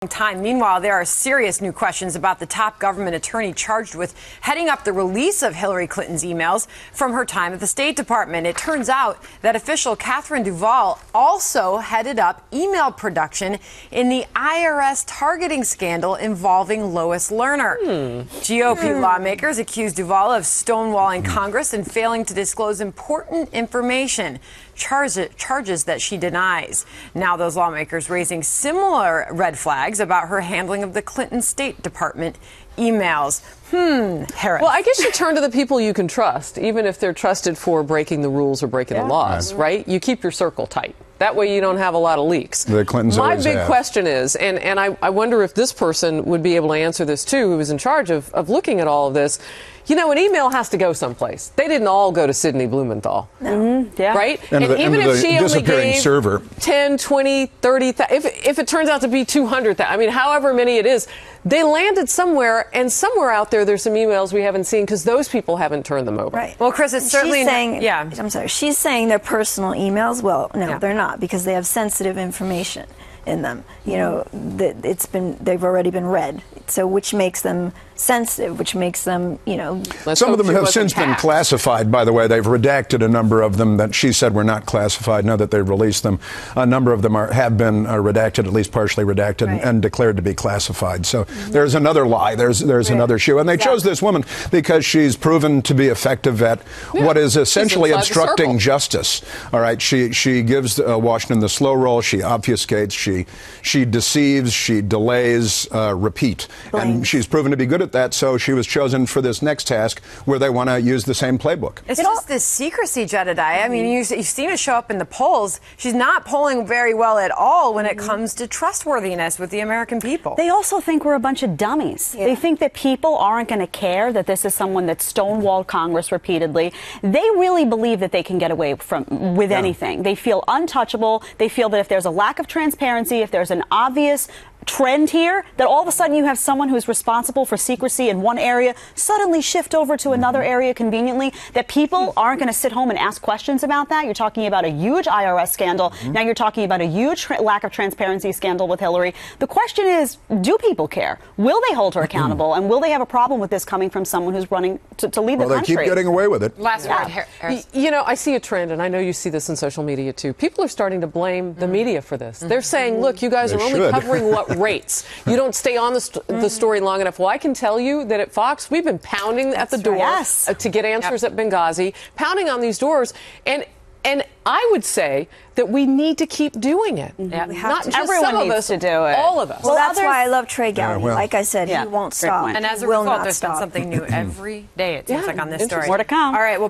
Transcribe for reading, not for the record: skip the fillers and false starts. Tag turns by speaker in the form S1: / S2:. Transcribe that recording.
S1: time. Meanwhile, there are serious new questions about the top government attorney charged with heading up the release of Hillary Clinton's emails from her time at the State Department. It turns out that official Catherine Duvall also headed up email production in the IRS targeting scandal involving Lois Lerner. GOP lawmakers accused Duvall of stonewalling Congress and failing to disclose important information. Charges that she denies. Now those lawmakers raising similar red flags about her handling of the Clinton State Department emails. Harris.
S2: Well, I guess you turn to the people you can trust, even if they're trusted for breaking the rules or breaking the laws, right? You keep your circle tight. That way you don't have a lot of leaks.
S3: The Clintons
S2: My
S3: always
S2: big
S3: have.
S2: question is, and I wonder if this person would be able to answer this too, who was in charge of looking at all of this. You know, an email has to go someplace. They didn't all go to Sidney Blumenthal. Right?
S3: And
S2: even if she only gave
S3: server.
S2: 10, 20, 30, if it turns out to be 200, I mean, however many it is, they landed somewhere, and somewhere out there there's some emails we haven't seen because those people haven't turned them over.
S4: Right.
S1: Well, Chris, it's certainly
S4: she's saying,
S1: yeah.
S4: I'm sorry. She's saying they're personal emails. Well, no, they're not, because they have sensitive information in them. You know, they've already been read. So which makes them sensitive, which makes them, you know.
S3: Some of them have since been classified, by the way. They've redacted a number of them that she said were not classified. Now that they've released them, a number of them have been redacted, at least partially redacted, and declared to be classified. So there's another lie. There's another shoe. And they chose this woman because she's proven to be effective at what is essentially obstructing justice. All right. She gives Washington the slow roll. She obfuscates. She deceives. She delays. Repeat. And she's proven to be good at that, so she was chosen for this next task where they want to use the same playbook.
S1: It's just this secrecy, Jedediah. I mean, you've seen it show up in the polls. She's not polling very well at all when it comes to trustworthiness with the American people.
S5: They also think we're a bunch of dummies. They think that people aren't going to care that this is someone that stonewalled Congress repeatedly. They really believe that they can get away with anything. They feel untouchable. They feel that if there's a lack of transparency, if there's an obvious trend here, that all of a sudden you have someone who's responsible for secrecy in one area suddenly shift over to another area conveniently, that people aren't going to sit home and ask questions about that. You're talking about a huge IRS scandal. Now you're talking about a huge lack of transparency scandal with Hillary. The question is, do people care? Will they hold her accountable? And will they have a problem with this coming from someone who's running to lead the country?
S3: They keep getting away with it.
S1: Last word, Harris.
S2: You know, I see a trend, and I know you see this in social media too. People are starting to blame the media for this. They're saying, look, you guys are only covering what rates. You don't stay on the story long enough. Well, I can tell you that at Fox, we've been pounding at the door to get answers at Benghazi, pounding on these doors. And I would say that we need to keep doing it. Not just
S5: Everyone
S2: some of
S5: needs
S2: us,
S5: to do it.
S2: all of us.
S4: Well, that's why I love Trey Gowdy. Like I said, he won't stop.
S1: And as a
S4: will
S1: result,
S4: not
S1: there's been
S4: stop.
S1: something new every day, it seems like, on this story.
S5: More to come.
S1: All right, well,